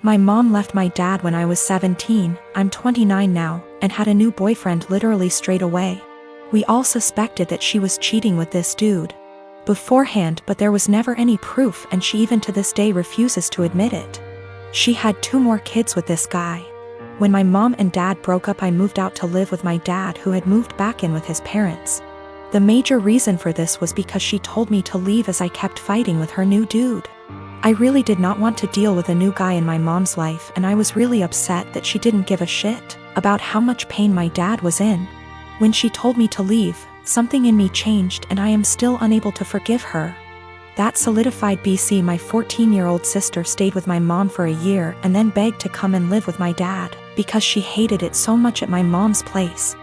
My mom left my dad when I was 17, I'm 29 now, and had a new boyfriend literally straight away. We all suspected that she was cheating with this dude beforehand, but there was never any proof, and she even to this day refuses to admit it. She had 2 more kids with this guy. When my mom and dad broke up, I moved out to live with my dad, who had moved back in with his parents. The major reason for this was because she told me to leave as I kept fighting with her new dude. I really did not want to deal with a new guy in my mom's life, and I was really upset that she didn't give a shit about how much pain my dad was in. When she told me to leave, something in me changed, and I am still unable to forgive her. That solidified BC. My 14-year-old sister stayed with my mom for a year and then begged to come and live with my dad because she hated it so much at my mom's place.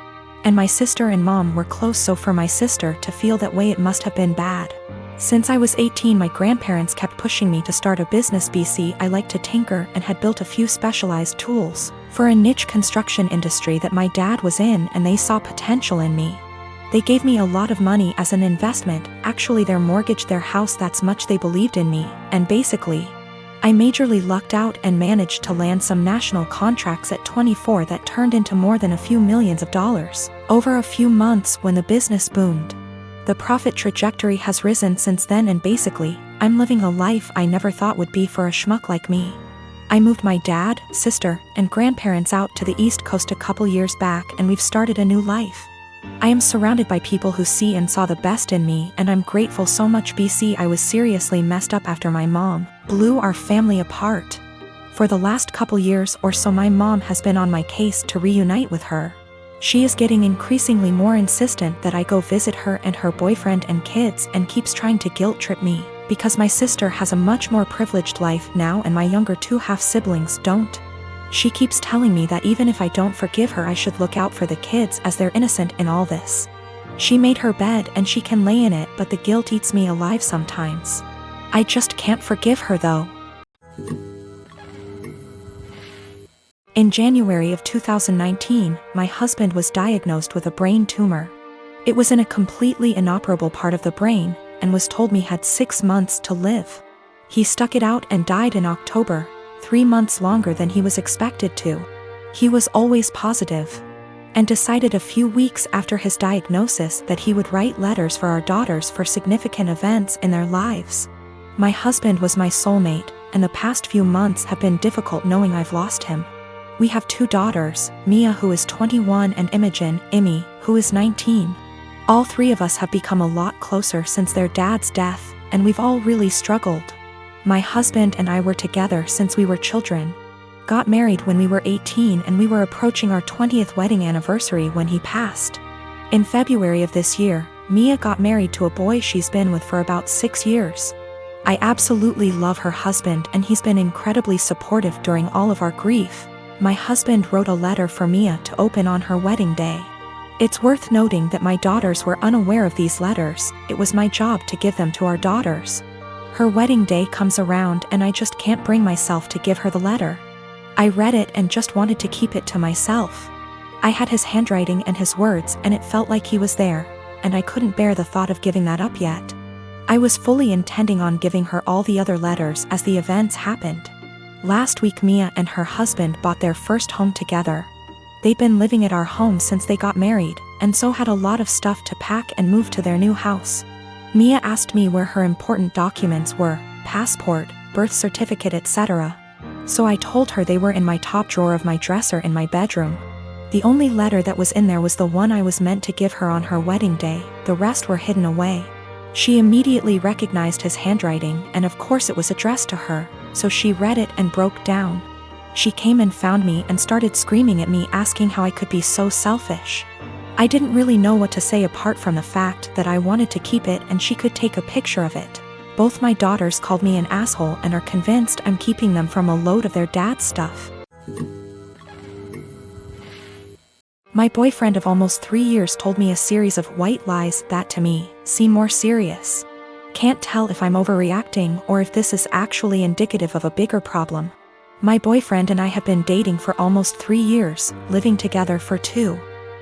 And my sister and mom were close, so for my sister to feel that way, it must have been bad. Since I was 18, my grandparents kept pushing me to start a business. BC. I liked to tinker and had built a few specialized tools for a niche construction industry that my dad was in, and they saw potential in me. They gave me a lot of money as an investment. Actually, their mortgaged their house, that's much they believed in me, and basically, I majorly lucked out and managed to land some national contracts at 24 that turned into more than a few millions of dollars over a few months when the business boomed. The profit trajectory has risen since then, and basically, I'm living a life I never thought would be for a schmuck like me. I moved my dad, sister, and grandparents out to the East Coast a couple years back, and we've started a new life. I am surrounded by people who see and saw the best in me, and I'm grateful so much. BC. I was seriously messed up after my mom blew our family apart. For the last couple years or so, my mom has been on my case to reunite with her. She is getting increasingly more insistent that I go visit her and her boyfriend and kids, and keeps trying to guilt trip me because my sister has a much more privileged life now and my younger 2 half-siblings don't. She keeps telling me that even if I don't forgive her, I should look out for the kids as they're innocent in all this. She made her bed and she can lay in it, but the guilt eats me alive sometimes. I just can't forgive her though. In January of 2019, my husband was diagnosed with a brain tumor. It was in a completely inoperable part of the brain, and was told me had 6 months to live. He stuck it out and died in October, 3 months longer than he was expected to. He was always positive, and decided a few weeks after his diagnosis that he would write letters for our daughters for significant events in their lives. My husband was my soulmate, and the past few months have been difficult knowing I've lost him. We have 2 daughters, Mia, who is 21, and Imogen, Imi, who is 19. All 3 of us have become a lot closer since their dad's death, and we've all really struggled. My husband and I were together since we were children. Got married when we were 18, and we were approaching our 20th wedding anniversary when he passed. In February of this year, Mia got married to a boy she's been with for about 6 years. I absolutely love her husband, and he's been incredibly supportive during all of our grief. My husband wrote a letter for Mia to open on her wedding day. It's worth noting that my daughters were unaware of these letters. It was my job to give them to our daughters. Her wedding day comes around and I just can't bring myself to give her the letter. I read it and just wanted to keep it to myself. I had his handwriting and his words, and it felt like he was there, and I couldn't bear the thought of giving that up yet. I was fully intending on giving her all the other letters as the events happened. Last week, Mia and her husband bought their first home together. They'd been living at our home since they got married, and so had a lot of stuff to pack and move to their new house. Mia asked me where her important documents were, passport, birth certificate, etc. So I told her they were in my top drawer of my dresser in my bedroom. The only letter that was in there was the one I was meant to give her on her wedding day. The rest were hidden away. She immediately recognized his handwriting, and of course it was addressed to her, so she read it and broke down. She came and found me and started screaming at me, asking how I could be so selfish. I didn't really know what to say apart from the fact that I wanted to keep it and she could take a picture of it. Both my daughters called me an asshole and are convinced I'm keeping them from a load of their dad's stuff. My boyfriend of almost 3 years told me a series of white lies that, to me, seem more serious. Can't tell if I'm overreacting or if this is actually indicative of a bigger problem. My boyfriend and I have been dating for almost 3 years, living together for 2.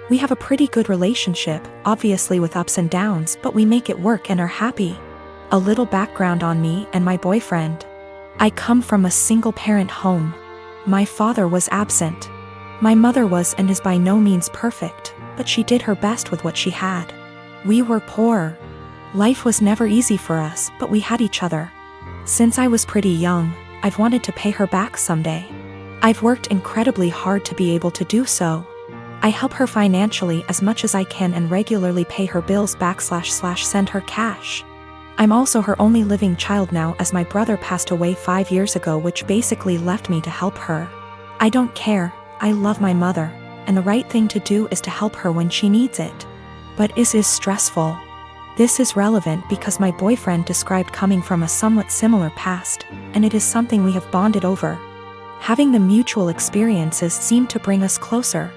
We have a pretty good relationship, obviously with ups and downs, but we make it work and are happy. A little background on me and my boyfriend. I come from a single-parent home. My father was absent. My mother was and is by no means perfect, but she did her best with what she had. We were poor. Life was never easy for us, but we had each other. Since I was pretty young, I've wanted to pay her back someday. I've worked incredibly hard to be able to do so. I help her financially as much as I can and regularly pay her bills / send her cash. I'm also her only living child now, as my brother passed away 5 years ago, which basically left me to help her. I don't care, I love my mother, and the right thing to do is to help her when she needs it. But is stressful. This is relevant because my boyfriend described coming from a somewhat similar past, and it is something we have bonded over. Having the mutual experiences seemed to bring us closer.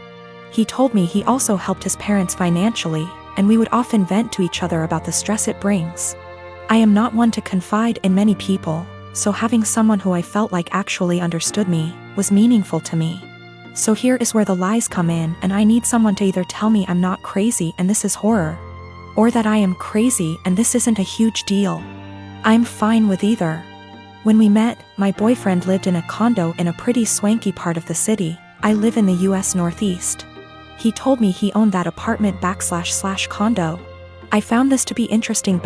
He told me he also helped his parents financially, and we would often vent to each other about the stress it brings. I am not one to confide in many people, so having someone who I felt like actually understood me was meaningful to me. So here is where the lies come in, and I need someone to either tell me I'm not crazy and this is horror, or that I am crazy and this isn't a huge deal. I'm fine with either. When we met, my boyfriend lived in a condo in a pretty swanky part of the city. I live in the US Northeast. He told me he owned that apartment / condo. I found this to be interesting /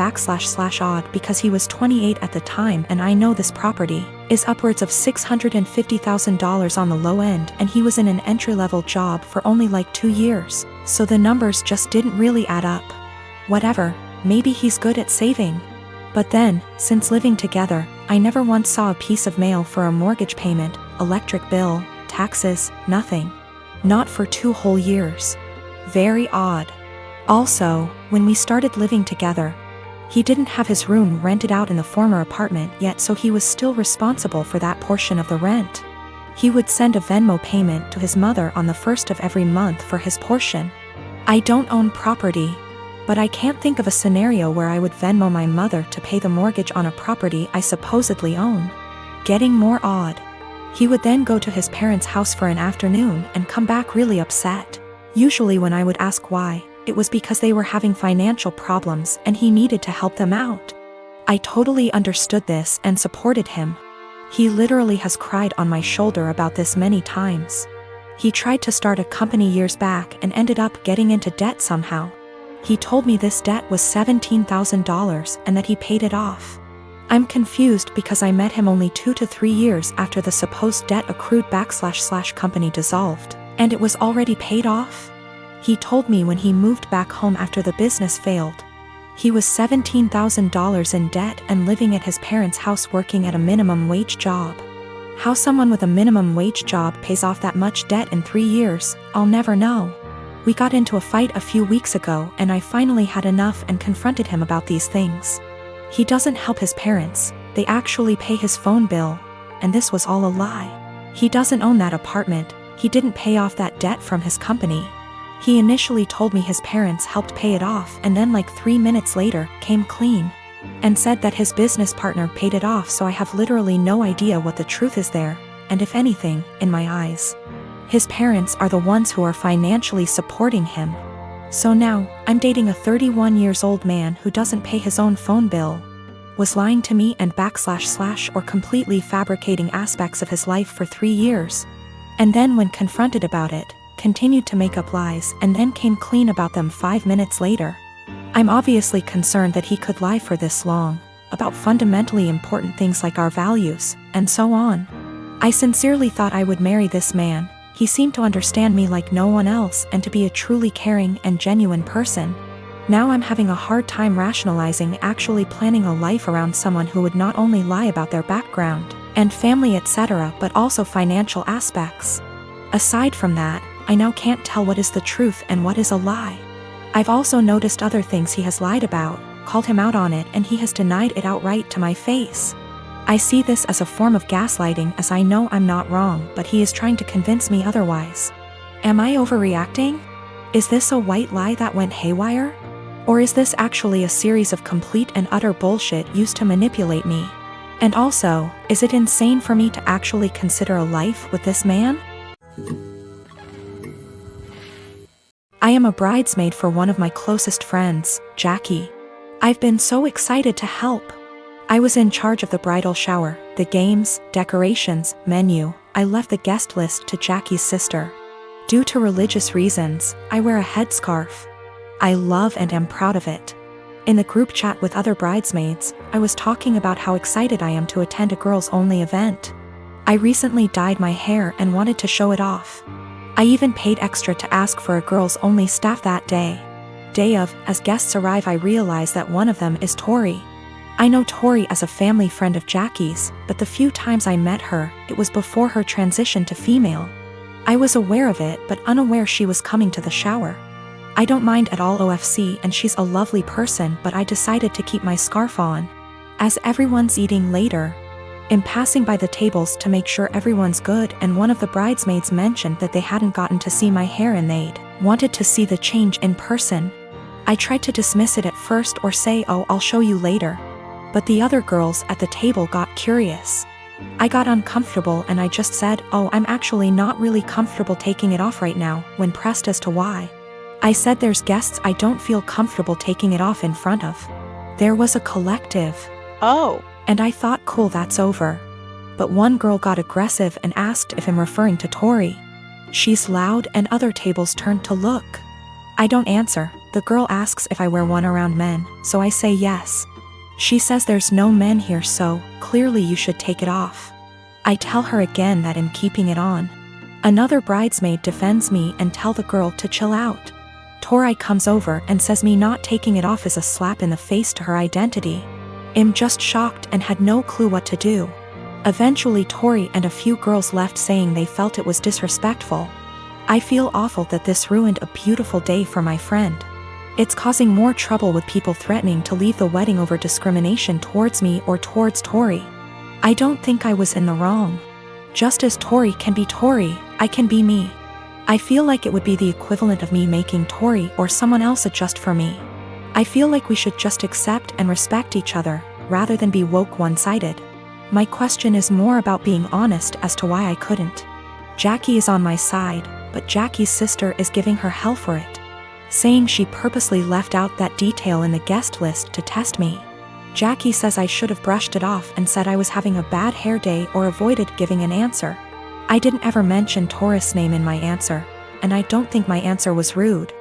odd because he was 28 at the time, and I know this property is upwards of $650,000 on the low end, and he was in an entry-level job for only like 2 years, so the numbers just didn't really add up. Whatever, maybe he's good at saving. But then, since living together, I never once saw a piece of mail for a mortgage payment, electric bill, taxes, nothing. Not for 2 whole years. Very odd. Also, when we started living together, he didn't have his room rented out in the former apartment yet, so he was still responsible for that portion of the rent. He would send a Venmo payment to his mother on the 1st of every month for his portion. I don't own property, but I can't think of a scenario where I would Venmo my mother to pay the mortgage on a property I supposedly own. Getting more odd. He would then go to his parents' house for an afternoon and come back really upset. Usually when I would ask why, it was because they were having financial problems and he needed to help them out. I totally understood this and supported him. He literally has cried on my shoulder about this many times. He tried to start a company years back and ended up getting into debt somehow. He told me this debt was $17,000 and that he paid it off. I'm confused because I met him only 2 to 3 years after the supposed debt accrued / company dissolved, and it was already paid off. He told me when he moved back home after the business failed, he was $17,000 in debt and living at his parents' house working at a minimum wage job. How someone with a minimum wage job pays off that much debt in 3 years, I'll never know. We got into a fight a few weeks ago and I finally had enough and confronted him about these things. He doesn't help his parents, they actually pay his phone bill, and this was all a lie. He doesn't own that apartment, he didn't pay off that debt from his company. He initially told me his parents helped pay it off and then like 3 minutes later, came clean. And said that his business partner paid it off, so I have literally no idea what the truth is there, and if anything, in my eyes, his parents are the ones who are financially supporting him. So now, I'm dating a 31-year-old man who doesn't pay his own phone bill, was lying to me and / or completely fabricating aspects of his life for 3 years. And then when confronted about it, continued to make up lies and then came clean about them 5 minutes later. I'm obviously concerned that he could lie for this long, about fundamentally important things like our values, and so on. I sincerely thought I would marry this man. He seemed to understand me like no one else and to be a truly caring and genuine person. Now I'm having a hard time rationalizing actually planning a life around someone who would not only lie about their background and family etc. but also financial aspects. Aside from that, I now can't tell what is the truth and what is a lie. I've also noticed other things he has lied about, called him out on it, and he has denied it outright to my face. I see this as a form of gaslighting, as I know I'm not wrong, but he is trying to convince me otherwise. Am I overreacting? Is this a white lie that went haywire? Or is this actually a series of complete and utter bullshit used to manipulate me? And also, is it insane for me to actually consider a life with this man? I am a bridesmaid for one of my closest friends, Jackie. I've been so excited to help. I was in charge of the bridal shower, the games, decorations, menu, I left the guest list to Jackie's sister. Due to religious reasons, I wear a headscarf. I love and am proud of it. In the group chat with other bridesmaids, I was talking about how excited I am to attend a girls-only event. I recently dyed my hair and wanted to show it off. I even paid extra to ask for a girls-only staff that day. Day of, as guests arrive, I realize that one of them is Tori. I know Tori as a family friend of Jackie's, but the few times I met her, it was before her transition to female. I was aware of it but unaware she was coming to the shower. I don't mind at all OFC and she's a lovely person, but I decided to keep my scarf on. As everyone's eating later, I'm passing by the tables to make sure everyone's good, and one of the bridesmaids mentioned that they hadn't gotten to see my hair and they'd wanted to see the change in person. I tried to dismiss it at first or say, "Oh, I'll show you later." But the other girls at the table got curious. I got uncomfortable and I just said, "Oh, I'm actually not really comfortable taking it off right now," when pressed as to why. I said there's guests I don't feel comfortable taking it off in front of. There was a collective. Oh. And I thought, cool, that's over. But one girl got aggressive and asked if I'm referring to Tori. She's loud and other tables turned to look. I don't answer. The girl asks if I wear one around men, so I say yes. She says there's no men here, so clearly you should take it off. I tell her again that I'm keeping it on. Another bridesmaid defends me and tell the girl to chill out. Tori comes over and says me not taking it off is a slap in the face to her identity. I'm just shocked and had no clue what to do. Eventually Tori and a few girls left saying they felt it was disrespectful. I feel awful that this ruined a beautiful day for my friend. It's causing more trouble with people threatening to leave the wedding over discrimination towards me or towards Tori. I don't think I was in the wrong. Just as Tori can be Tori, I can be me. I feel like it would be the equivalent of me making Tori or someone else adjust for me. I feel like we should just accept and respect each other, rather than be woke one-sided. My question is more about being honest as to why I couldn't. Jackie is on my side, but Jackie's sister is giving her hell for it, saying she purposely left out that detail in the guest list to test me. Jackie says I should have brushed it off and said I was having a bad hair day or avoided giving an answer. I didn't ever mention Tori's name in my answer, and I don't think my answer was rude.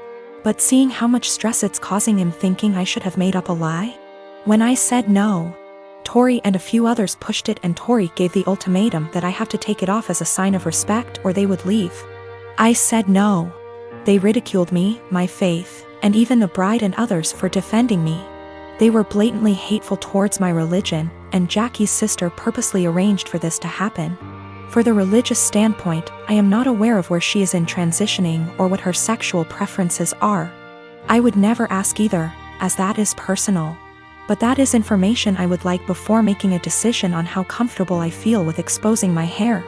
But seeing how much stress it's causing him, thinking I should have made up a lie? When I said no, Tori and a few others pushed it and Tori gave the ultimatum that I have to take it off as a sign of respect or they would leave. I said no. They ridiculed me, my faith, and even the bride and others for defending me. They were blatantly hateful towards my religion, and Jackie's sister purposely arranged for this to happen. For the religious standpoint, I am not aware of where she is in transitioning or what her sexual preferences are. I would never ask either, as that is personal. But that is information I would like before making a decision on how comfortable I feel with exposing my hair.